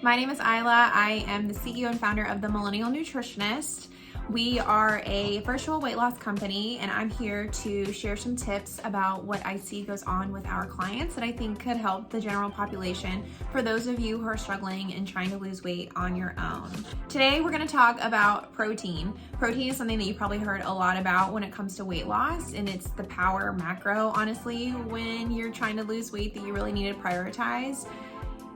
My name is Isla. I am the CEO and founder of The Millennial Nutritionist. We are a virtual weight loss company, and I'm here to share some tips about what I see goes on with our clients that I think could help the general population for those of you who are struggling and trying to lose weight on your own. Today, we're going to talk about protein. Protein is something that you probably heard a lot about when it comes to weight loss, and it's the power macro, honestly, when you're trying to lose weight that you really need to prioritize.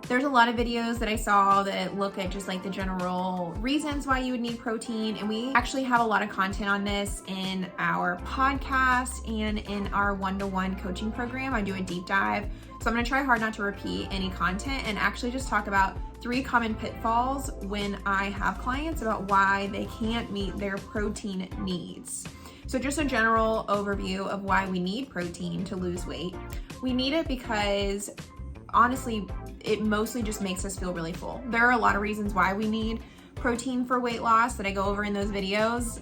There's a lot of videos that I saw that look at just like the general reasons why you would need protein. And we actually have a lot of content on this in our podcast and in our one-to-one coaching program. I do a deep dive. So I'm gonna try hard not to repeat any content and actually just talk about 3 common pitfalls when I have clients about why they can't meet their protein needs. So just a general overview of why we need protein to lose weight. We need it because honestly, it mostly just makes us feel really full. There are a lot of reasons why we need protein for weight loss that I go over in those videos,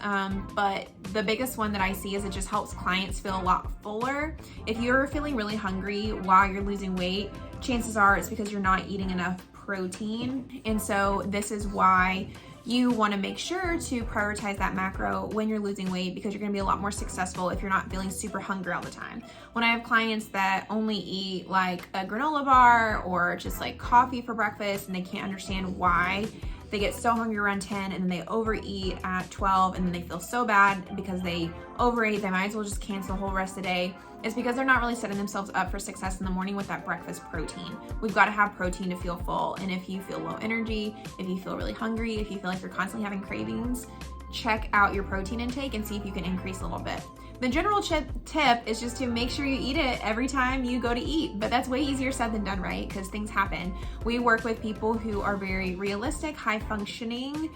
but the biggest one that I see is it just helps clients feel a lot fuller. If you're feeling really hungry while you're losing weight, chances are it's because you're not eating enough protein. And so this is why you want to make sure to prioritize that macro when you're losing weight, because you're going to be a lot more successful if you're not feeling super hungry all the time. When I have clients that only eat like a granola bar or just like coffee for breakfast and they can't understand why they get so hungry around 10 and then they overeat at 12 and then they feel so bad because they overate, they might as well just cancel the whole rest of the day. It's because they're not really setting themselves up for success in the morning with that breakfast protein. We've got to have protein to feel full. And if you feel low energy, if you feel really hungry, if you feel like you're constantly having cravings, check out your protein intake and see if you can increase a little bit. The general tip is just to make sure you eat it every time you go to eat, but that's way easier said than done, right? Because things happen. We work with people who are very realistic, high functioning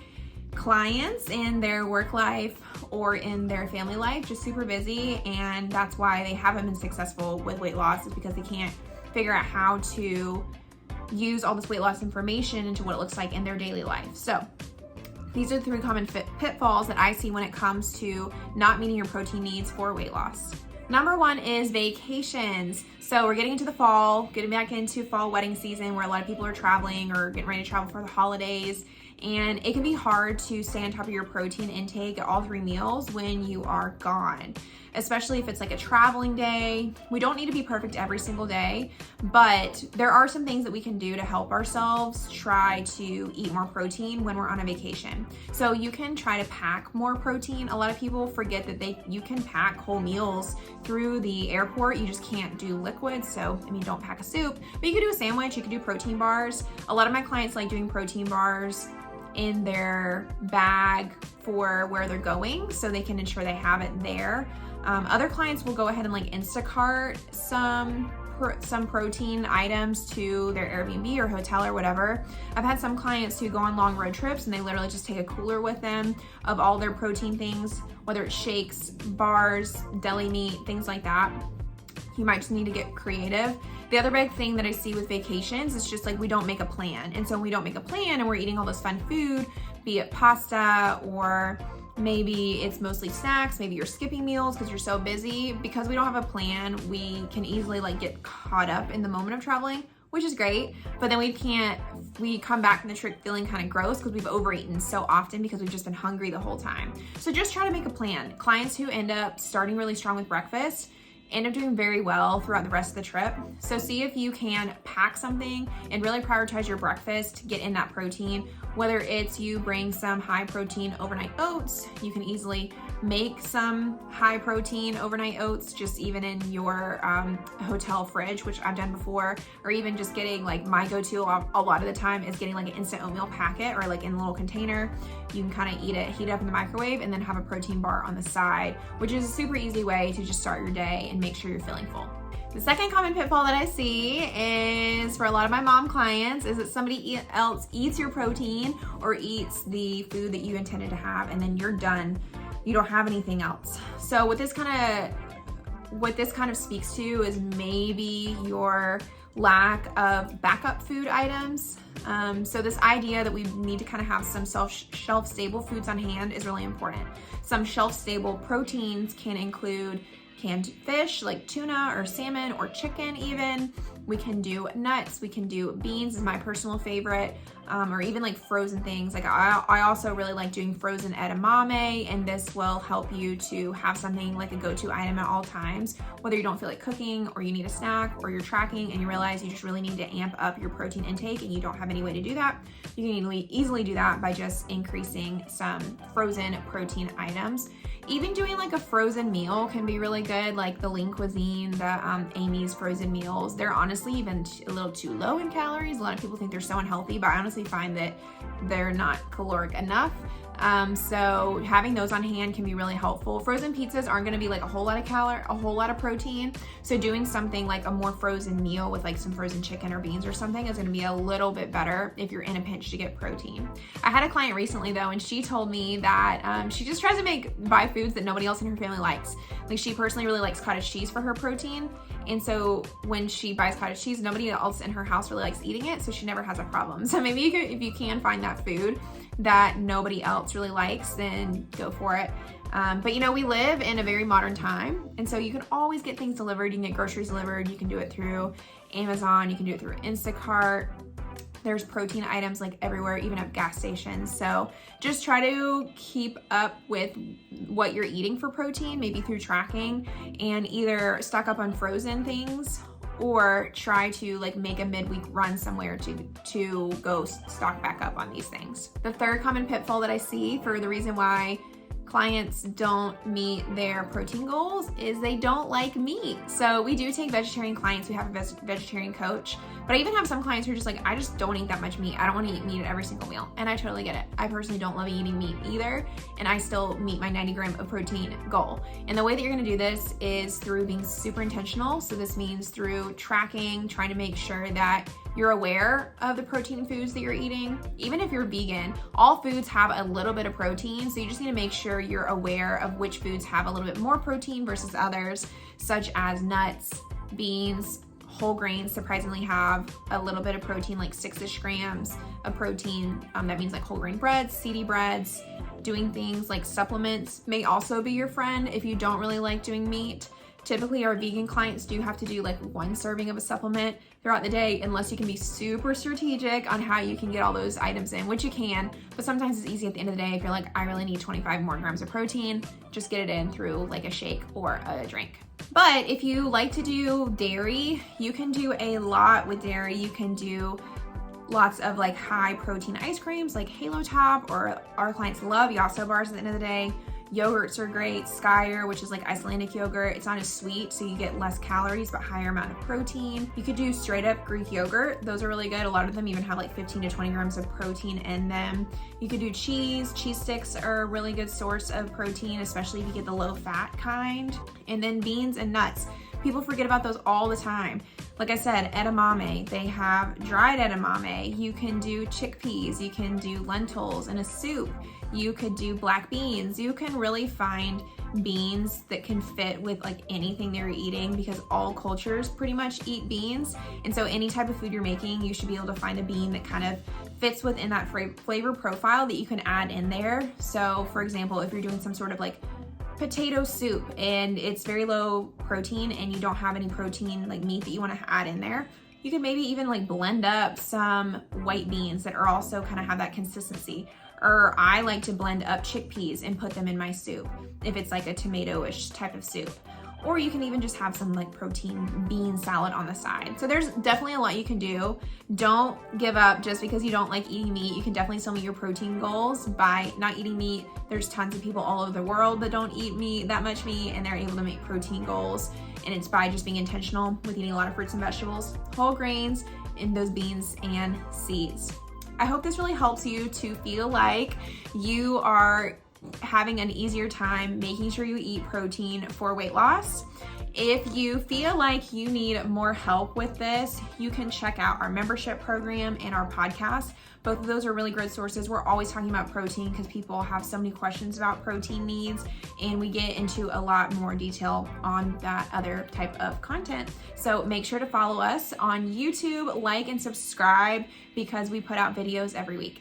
clients in their work life or in their family life, just super busy, and that's why they haven't been successful with weight loss, is because they can't figure out how to use all this weight loss information into what it looks like in their daily life. So these are 3 common pitfalls that I see when it comes to not meeting your protein needs for weight loss. Number 1 is vacations. So we're getting into the fall, getting back into fall wedding season where a lot of people are traveling or getting ready to travel for the holidays. And it can be hard to stay on top of your protein intake at all 3 meals when you are gone, especially if it's like a traveling day. We don't need to be perfect every single day, but there are some things that we can do to help ourselves try to eat more protein when we're on a vacation. So you can try to pack more protein. A lot of people forget that you can pack whole meals through the airport. You just can't do liquids. So, don't pack a soup, but you could do a sandwich, you could do protein bars. A lot of my clients like doing protein bars in their bag for where they're going so they can ensure they have it there. Other clients will go ahead and like Instacart some protein items to their Airbnb or hotel or whatever. I've had some clients who go on long road trips and they literally just take a cooler with them of all their protein things, whether it's shakes, bars, deli meat, things like that. You might just need to get creative. The other big thing that I see with vacations is just like we don't make a plan. And so when we don't make a plan and we're eating all this fun food, be it pasta or maybe it's mostly snacks, maybe you're skipping meals because you're so busy. Because we don't have a plan, we can easily like get caught up in the moment of traveling, which is great. But then we come back from the trip feeling kind of gross because we've overeaten so often because we've just been hungry the whole time. So just try to make a plan. Clients who end up starting really strong with breakfast end up doing very well throughout the rest of the trip. So see if you can pack something and really prioritize your breakfast to get in that protein. Whether it's you bring some high protein overnight oats, you can easily make some high protein overnight oats just even in your hotel fridge, which I've done before, or even just getting like my go-to a lot of the time is getting like an instant oatmeal packet or like in a little container. You can kind of eat it, heat it up in the microwave, and then have a protein bar on the side, which is a super easy way to just start your day and make sure you're feeling full. The second common pitfall that I see is for a lot of my mom clients is that somebody else eats your protein or eats the food that you intended to have, and then you're done. You don't have anything else. So what this kind of speaks to is maybe your lack of backup food items. So this idea that we need to kind of have some shelf-stable foods on hand is really important. Some shelf-stable proteins can include canned fish like tuna or salmon or chicken even. We can do nuts, we can do beans is my personal favorite, or even like frozen things. Like I also really like doing frozen edamame, and this will help you to have something like a go-to item at all times, whether you don't feel like cooking or you need a snack or you're tracking and you realize you just really need to amp up your protein intake and you don't have any way to do that. You can easily do that by just increasing some frozen protein items. Even doing like a frozen meal can be really good, like the Lean Cuisine, the Amy's frozen meals. They're honestly even a little too low in calories. A lot of people think they're so unhealthy, but I honestly find that they're not caloric enough. So having those on hand can be really helpful. Frozen pizzas aren't gonna be like a whole lot of protein. So doing something like a more frozen meal with like some frozen chicken or beans or something is gonna be a little bit better if you're in a pinch to get protein. I had a client recently though, and she told me that she just tries to buy foods that nobody else in her family likes. Like she personally really likes cottage cheese for her protein. And so when she buys cottage cheese, nobody else in her house really likes eating it, so she never has a problem. So maybe if you can find that food that nobody else really likes, then go for it. But you know, we live in a very modern time, and so you can always get things delivered. You can get groceries delivered. You can do it through Amazon. You can do it through Instacart. There's protein items like everywhere, even at gas stations. So just try to keep up with what you're eating for protein, maybe through tracking, and either stock up on frozen things or try to like make a midweek run somewhere to go stock back up on these things. The third common pitfall that I see for the reason why clients don't meet their protein goals is they don't like meat. So we do take vegetarian clients. We have a vegetarian coach, but I even have some clients who are just like, I just don't eat that much meat. I don't want to eat meat at every single meal. And I totally get it. I personally don't love eating meat either. And I still meet my 90 gram of protein goal. And the way that you're going to do this is through being super intentional. So this means through tracking, trying to make sure that you're aware of the protein foods that you're eating. Even if you're vegan, all foods have a little bit of protein. So you just need to make sure you're aware of which foods have a little bit more protein versus others, such as nuts, beans, whole grains surprisingly have a little bit of protein, like 6-ish grams of protein. That means like whole grain breads, seedy breads. Doing things like supplements may also be your friend if you don't really like doing meat. Typically our vegan clients do have to do like 1 serving of a supplement throughout the day, unless you can be super strategic on how you can get all those items in, which you can, but sometimes it's easy at the end of the day if you're like, I really need 25 more grams of protein, just get it in through like a shake or a drink. But if you like to do dairy, you can do a lot with dairy. You can do lots of like high protein ice creams like Halo Top, or our clients love Yasso bars at the end of the day. Yogurts are great. Skyr, which is like Icelandic yogurt. It's not as sweet, so you get less calories, but higher amount of protein. You could do straight up Greek yogurt. Those are really good. A lot of them even have like 15 to 20 grams of protein in them. You could do cheese. Cheese sticks are a really good source of protein, especially if you get the low fat kind. And then beans and nuts. People forget about those all the time. Like I said, edamame, they have dried edamame. You can do chickpeas, you can do lentils in a soup. You could do black beans. You can really find beans that can fit with like anything they're eating, because all cultures pretty much eat beans. And so any type of food you're making, you should be able to find a bean that kind of fits within that flavor profile that you can add in there. So for example, if you're doing some sort of like potato soup and it's very low protein and you don't have any protein like meat that you want to add in there, you can maybe even like blend up some white beans that are also kind of have that consistency. Or I like to blend up chickpeas and put them in my soup if it's like a tomato-ish type of soup. Or you can even just have some like protein bean salad on the side. So there's definitely a lot you can do. Don't give up just because you don't like eating meat. You can definitely still meet your protein goals by not eating meat. There's tons of people all over the world that don't eat meat, that much meat, and they're able to make protein goals. And it's by just being intentional with eating a lot of fruits and vegetables, whole grains, and those beans and seeds. I hope this really helps you to feel like you are having an easier time making sure you eat protein for weight loss. If you feel like you need more help with this, you can check out our membership program and our podcast. Both of those are really good sources. We're always talking about protein because people have so many questions about protein needs, and we get into a lot more detail on that other type of content. So make sure to follow us on YouTube, like and subscribe, because we put out videos every week.